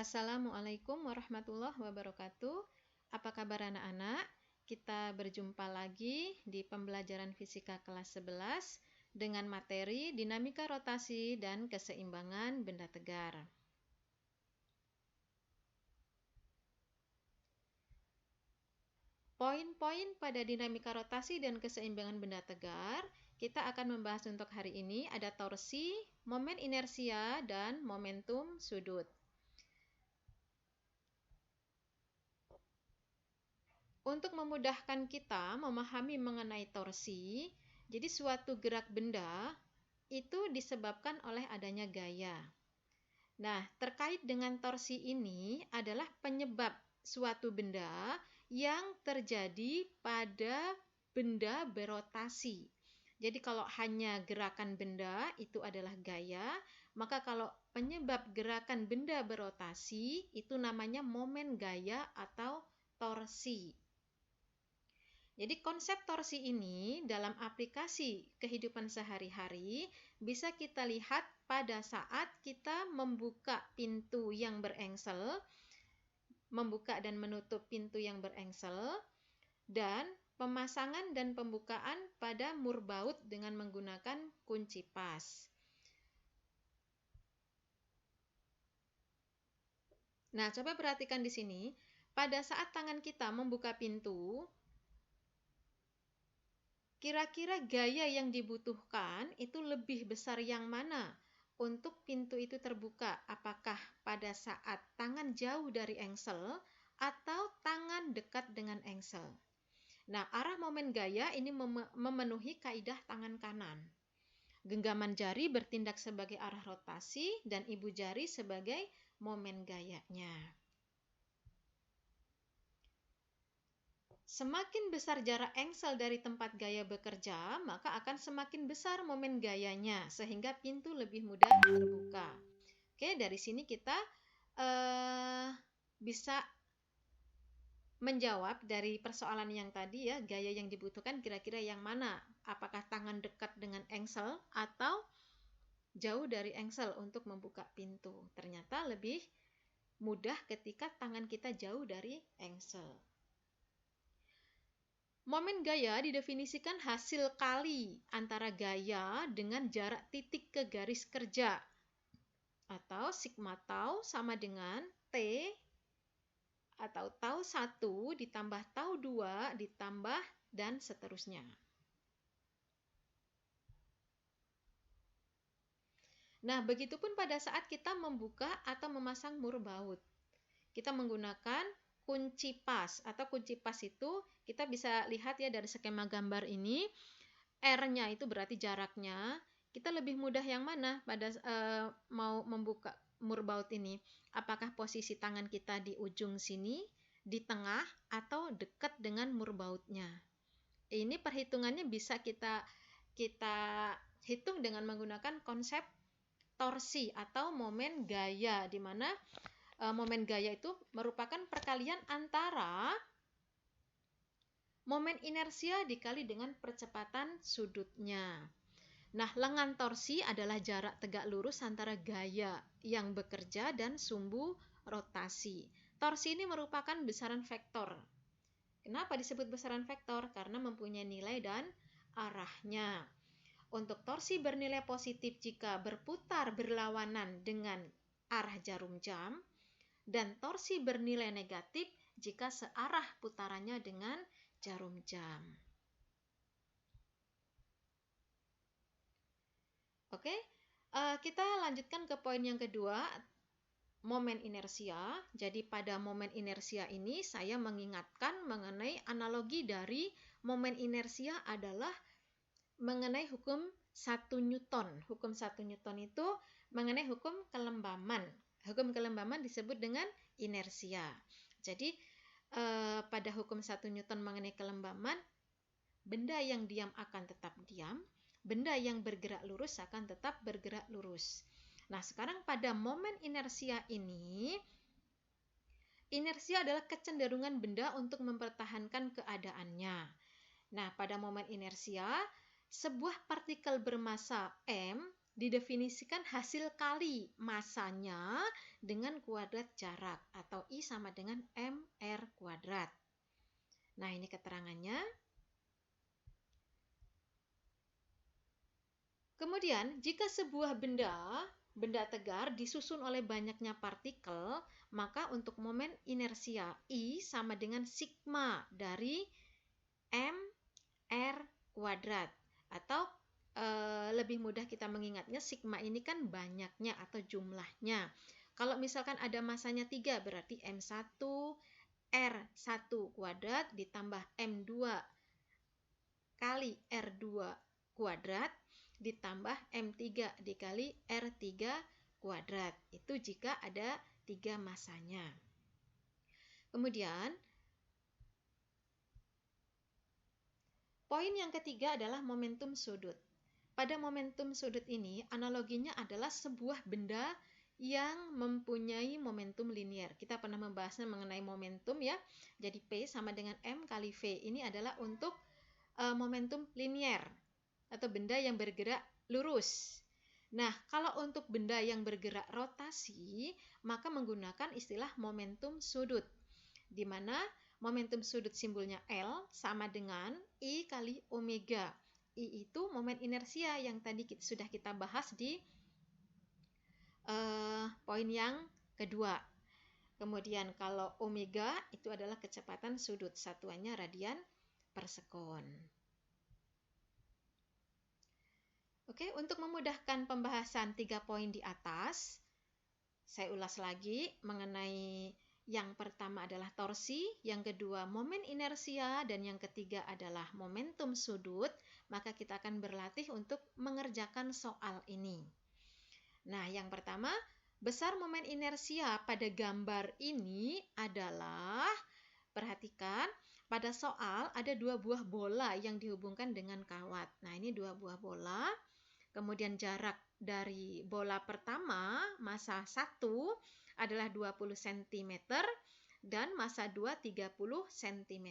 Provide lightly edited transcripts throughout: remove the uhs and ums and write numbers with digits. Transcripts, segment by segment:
Assalamualaikum warahmatullahi wabarakatuh. Apa kabar anak-anak? Kita berjumpa lagi di pembelajaran fisika kelas 11 dengan materi dinamika rotasi dan keseimbangan benda tegar. Poin-poin pada dinamika rotasi dan keseimbangan benda tegar, kita akan membahas untuk hari ini ada torsi, momen inersia, dan momentum sudut. Untuk memudahkan kita memahami mengenai torsi, jadi suatu gerak benda itu disebabkan oleh adanya gaya. Nah, terkait dengan torsi ini adalah penyebab suatu benda yang terjadi pada benda berotasi. Jadi kalau hanya gerakan benda itu adalah gaya, maka kalau penyebab gerakan benda berotasi itu namanya momen gaya atau torsi. Jadi konsep torsi ini dalam aplikasi kehidupan sehari-hari bisa kita lihat pada saat kita membuka pintu yang berengsel, membuka dan menutup pintu yang berengsel, dan pemasangan dan pembukaan pada murbaut dengan menggunakan kunci pas. Nah, coba perhatikan di sini, pada saat tangan kita membuka pintu, kira-kira gaya yang dibutuhkan itu lebih besar yang mana untuk pintu itu terbuka? Apakah pada saat tangan jauh dari engsel atau tangan dekat dengan engsel? Nah, arah momen gaya ini memenuhi kaidah tangan kanan. Genggaman jari bertindak sebagai arah rotasi dan ibu jari sebagai momen gayanya. Semakin besar jarak engsel dari tempat gaya bekerja, maka akan semakin besar momen gayanya, sehingga pintu lebih mudah terbuka. Oke, dari sini kita bisa menjawab dari persoalan yang tadi ya, gaya yang dibutuhkan kira-kira yang mana? Apakah tangan dekat dengan engsel atau jauh dari engsel untuk membuka pintu? Ternyata lebih mudah ketika tangan kita jauh dari engsel. Momen gaya didefinisikan hasil kali antara gaya dengan jarak titik ke garis kerja, atau sigma tau sama dengan T atau tau 1 ditambah tau 2 ditambah dan seterusnya. Nah, begitupun pada saat kita membuka atau memasang murbaut. Kita menggunakan kunci pas, atau kunci pas itu kita bisa lihat ya dari skema gambar ini, R-nya itu berarti jaraknya. Kita lebih mudah yang mana pada mau membuka murbaut ini? Apakah posisi tangan kita di ujung sini, di tengah, atau dekat dengan murbautnya? Ini perhitungannya bisa kita hitung dengan menggunakan konsep torsi atau momen gaya, di mana momen gaya itu merupakan perkalian antara momen inersia dikali dengan percepatan sudutnya. Nah, lengan torsi adalah jarak tegak lurus antara gaya yang bekerja dan sumbu rotasi. Torsi ini merupakan besaran vektor. Kenapa disebut besaran vektor? Karena mempunyai nilai dan arahnya. Untuk torsi bernilai positif jika berputar berlawanan dengan arah jarum jam, dan torsi bernilai negatif jika searah putarannya dengan jarum jam. Oke, kita lanjutkan ke poin yang kedua, momen inersia. Jadi pada momen inersia ini saya mengingatkan mengenai analogi dari momen inersia adalah mengenai hukum 1 Newton. Hukum 1 Newton itu mengenai hukum kelembaman. Hukum kelembaman disebut dengan inersia. Jadi pada hukum 1 Newton mengenai kelembaman, benda yang diam akan tetap diam, benda yang bergerak lurus akan tetap bergerak lurus. Nah, sekarang pada momen inersia ini, inersia adalah kecenderungan benda untuk mempertahankan keadaannya. Nah, pada momen inersia, sebuah partikel bermassa M didefinisikan hasil kali masanya dengan kuadrat jarak, atau I sama dengan mr kuadrat. Nah, ini keterangannya. Kemudian, jika sebuah benda tegar disusun oleh banyaknya partikel, maka untuk momen inersia I sama dengan sigma dari mr kuadrat, atau lebih mudah kita mengingatnya, sigma ini kan banyaknya atau jumlahnya. Kalau misalkan ada masanya 3, berarti M1 R1 kuadrat ditambah M2 kali R2 kuadrat ditambah M3 dikali R3 kuadrat. Itu jika ada 3 masanya. Kemudian, poin yang ketiga adalah momentum sudut. Pada momentum sudut ini, analoginya adalah sebuah benda yang mempunyai momentum linier. Kita pernah membahasnya mengenai momentum ya. Jadi P sama dengan M kali V. Ini adalah untuk momentum linier atau benda yang bergerak lurus. Nah, kalau untuk benda yang bergerak rotasi, maka menggunakan istilah momentum sudut, di mana momentum sudut simbolnya L sama dengan I kali omega. I itu momen inersia yang tadi sudah kita bahas di poin yang kedua. Kemudian kalau omega itu adalah kecepatan sudut, satuannya radian per sekon. Oke, untuk memudahkan pembahasan 3 poin di atas, saya ulas lagi mengenai yang pertama adalah torsi, yang kedua momen inersia, dan yang ketiga adalah momentum sudut. Maka kita akan berlatih untuk mengerjakan soal ini. Nah, yang pertama, besar momen inersia pada gambar ini adalah, perhatikan, pada soal ada 2 buah bola yang dihubungkan dengan kawat. Nah, ini 2 buah bola. Kemudian jarak dari bola pertama, massa 1, adalah 20 cm dan massa 2 30 cm.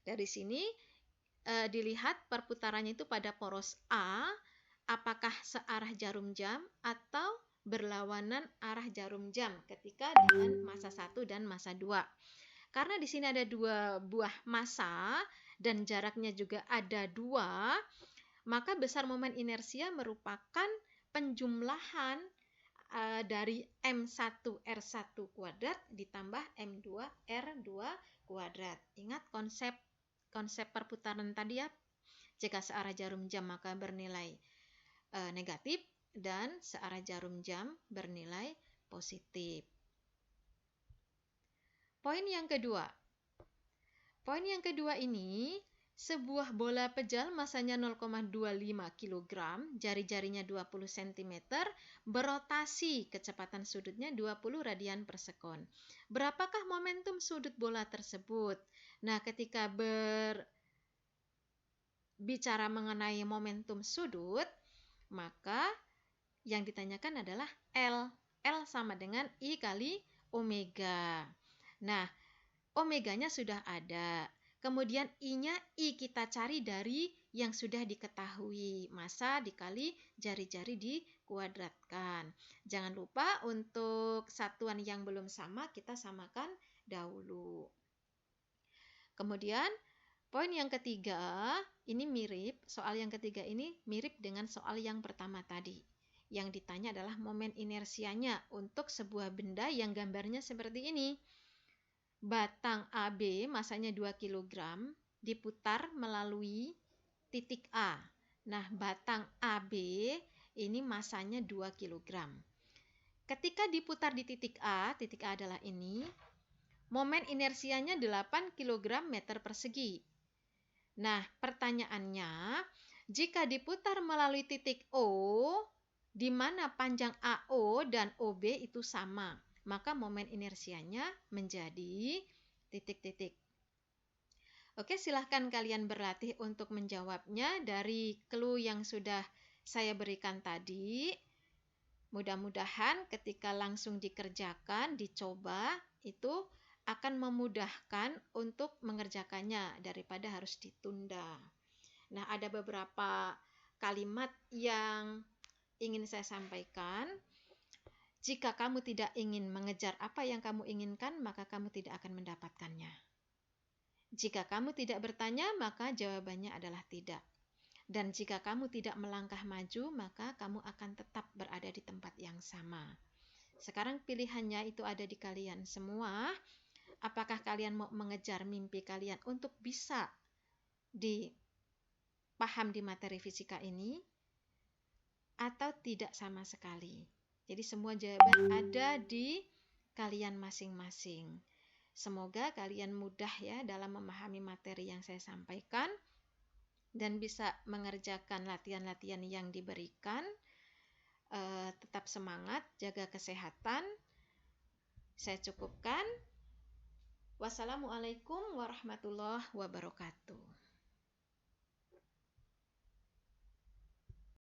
Dari sini dilihat perputarannya itu pada poros A, apakah searah jarum jam atau berlawanan arah jarum jam ketika dengan massa 1 dan massa 2. Karena di sini ada 2 buah massa dan jaraknya juga ada 2, maka besar momen inersia merupakan penjumlahan dari M1 R1 kuadrat ditambah M2 R2 kuadrat. Ingat konsep perputaran tadi ya. Jika searah jarum jam maka bernilai negatif, dan searah jarum jam bernilai positif. Poin yang kedua. Poin yang kedua ini, sebuah bola pejal masanya 0,25 kg, jari-jarinya 20 cm, berotasi, kecepatan sudutnya 20 radian per sekon. Berapakah momentum sudut bola tersebut? Nah, ketika berbicara mengenai momentum sudut, maka yang ditanyakan adalah L. L sama dengan I kali omega. Nah, omeganya sudah ada. Kemudian I-nya, I kita cari dari yang sudah diketahui. Massa dikali jari-jari dikuadratkan. Jangan lupa untuk satuan yang belum sama, kita samakan dahulu. Kemudian, poin yang ketiga, ini mirip, soal yang ketiga ini mirip dengan soal yang pertama tadi. Yang ditanya adalah momen inersianya untuk sebuah benda yang gambarnya seperti ini. Batang AB masanya 2 kg diputar melalui titik A. Nah, batang AB ini masanya 2 kg. Ketika diputar di titik A adalah ini, momen inersianya 8 kg meter persegi. Nah, pertanyaannya, jika diputar melalui titik O, di mana panjang AO dan OB itu sama, maka momen inersianya menjadi titik-titik. Oke, silahkan kalian berlatih untuk menjawabnya dari clue yang sudah saya berikan tadi. Mudah-mudahan ketika langsung dikerjakan, dicoba, itu akan memudahkan untuk mengerjakannya daripada harus ditunda. Nah, ada beberapa kalimat yang ingin saya sampaikan. Jika kamu tidak ingin mengejar apa yang kamu inginkan, maka kamu tidak akan mendapatkannya. Jika kamu tidak bertanya, maka jawabannya adalah tidak. Dan jika kamu tidak melangkah maju, maka kamu akan tetap berada di tempat yang sama. Sekarang pilihannya itu ada di kalian semua. Apakah kalian mau mengejar mimpi kalian untuk bisa dipaham di materi fisika ini, atau tidak sama sekali? Jadi semua jawaban ada di kalian masing-masing. Semoga kalian mudah ya dalam memahami materi yang saya sampaikan dan bisa mengerjakan latihan-latihan yang diberikan. Tetap semangat, jaga kesehatan. Saya cukupkan. Wassalamualaikum warahmatullahi wabarakatuh.